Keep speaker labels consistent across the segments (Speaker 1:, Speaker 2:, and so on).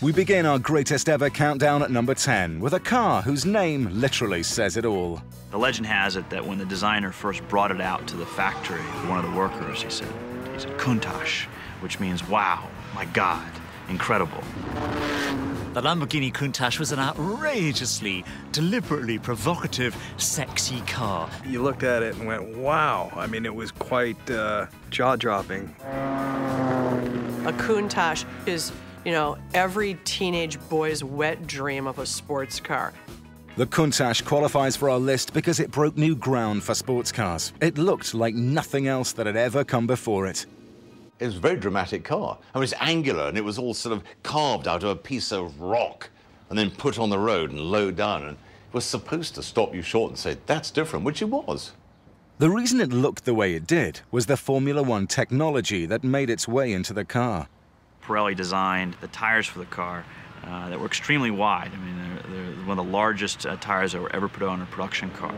Speaker 1: We begin our greatest ever countdown at number 10 with a car whose name literally says it all.
Speaker 2: The legend has it that when the designer first brought it out to the factory, one of the workers, he said Countach, which means wow, my God, incredible.
Speaker 3: The Lamborghini Countach was an outrageously, deliberately provocative, sexy car.
Speaker 4: You looked at it and went, wow. I mean, it was quite jaw-dropping.
Speaker 5: A Countach is, every teenage boy's wet dream of a sports car.
Speaker 1: The Countach qualifies for our list because it broke new ground for sports cars. It looked like nothing else that had ever come before it.
Speaker 6: It was a very dramatic car. I mean, it's angular, and it was all sort of carved out of a piece of rock and then put on the road and lowered down, and it was supposed to stop you short and say, that's different, which it was.
Speaker 1: The reason it looked the way it did was the Formula One technology that made its way into the car.
Speaker 2: Pirelli designed the tires for the car that were extremely wide. I mean, they're one of the largest tires that were ever put on a production car.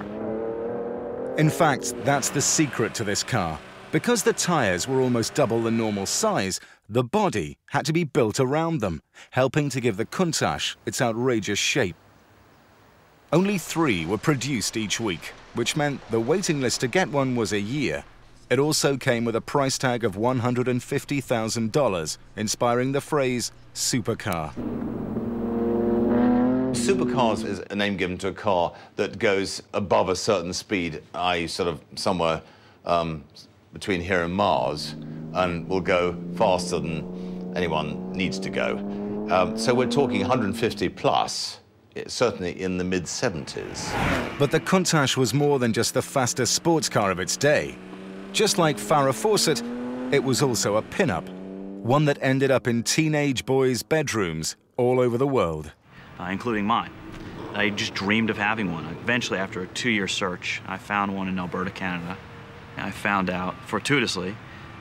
Speaker 1: In fact, that's the secret to this car. Because the tires were almost double the normal size, the body had to be built around them, helping to give the Countach its outrageous shape. Only 3 were produced each week, which meant the waiting list to get one was a year. It also came with a price tag of $150,000, inspiring the phrase supercar.
Speaker 6: Supercars is a name given to a car that goes above a certain speed, i.e. sort of somewhere between here and Mars, and will go faster than anyone needs to go. So we're talking 150 plus, certainly in the mid-70s.
Speaker 1: But the Countach was more than just the fastest sports car of its day. Just like Farrah Fawcett, it was also a pin-up, one that ended up in teenage boys' bedrooms all over the world.
Speaker 2: Including mine. I just dreamed of having one. Eventually, after a 2-year search, I found one in Alberta, Canada. I found out, fortuitously,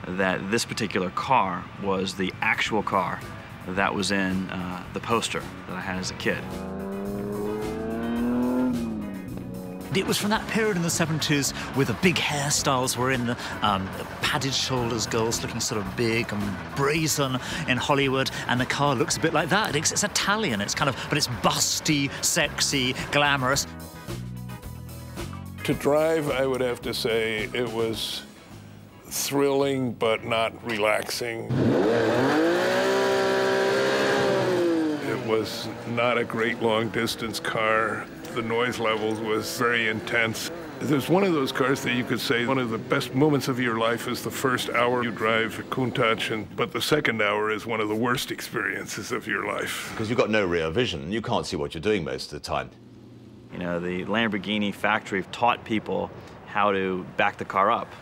Speaker 2: that this particular car was the actual car that was in the poster that I had as a kid.
Speaker 3: It was from that period in the 70s where the big hairstyles were in, padded shoulders, girls looking sort of big and brazen in Hollywood, and the car looks a bit like that. It's Italian, but it's busty, sexy, glamorous.
Speaker 7: To drive, I would have to say it was thrilling but not relaxing. It was not a great long-distance car. The noise levels was very intense. There's one of those cars that you could say one of the best moments of your life is the first hour you drive a Countach, but the second hour is one of the worst experiences of your life.
Speaker 6: Because you've got no rear vision, you can't see what you're doing most of the time.
Speaker 2: The Lamborghini factory taught people how to back the car up,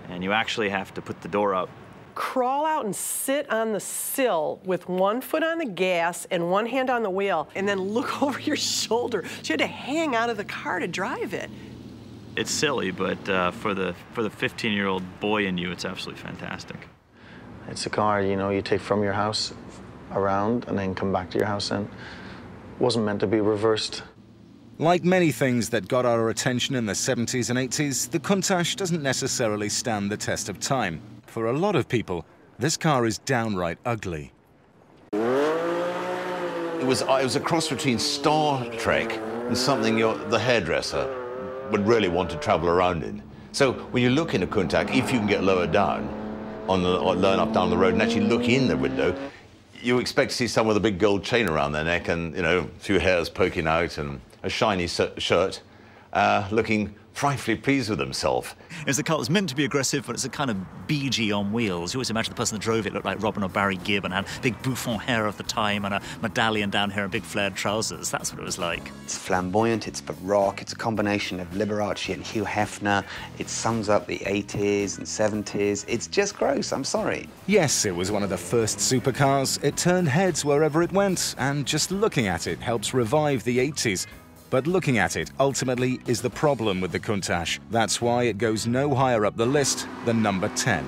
Speaker 2: and you actually have to put the door up.
Speaker 5: Crawl out and sit on the sill with one foot on the gas and one hand on the wheel, and then look over your shoulder. So you had to hang out of the car to drive it.
Speaker 2: It's silly, but for the 15-year-old boy in you, it's absolutely fantastic.
Speaker 8: It's a car, you take from your house around and then come back to your house, and wasn't meant to be reversed.
Speaker 1: Like many things that got our attention in the 70s and 80s, the Countach doesn't necessarily stand the test of time. For a lot of people, this car is downright ugly.
Speaker 6: It was a cross between Star Trek and something the hairdresser would really want to travel around in. So when you look in a Countach, if you can get lower down, low enough down the road and actually look in the window, you expect to see someone with a big gold chain around their neck and, a few hairs poking out and a shiny shirt, looking frightfully pleased with himself.
Speaker 3: It's a car that's meant to be aggressive, but it's a kind of BG on wheels. You always imagine the person that drove it looked like Robin or Barry Gibb and had big bouffant hair of the time and a medallion down here and big flared trousers. That's what it was like.
Speaker 9: It's flamboyant, it's baroque, it's a combination of Liberace and Hugh Hefner. It sums up the 80s and 70s. It's just gross, I'm sorry.
Speaker 1: Yes, it was one of the first supercars. It turned heads wherever it went, and just looking at it helps revive the 80s. But looking at it ultimately is the problem with the Countach. That's why it goes no higher up the list than number 10.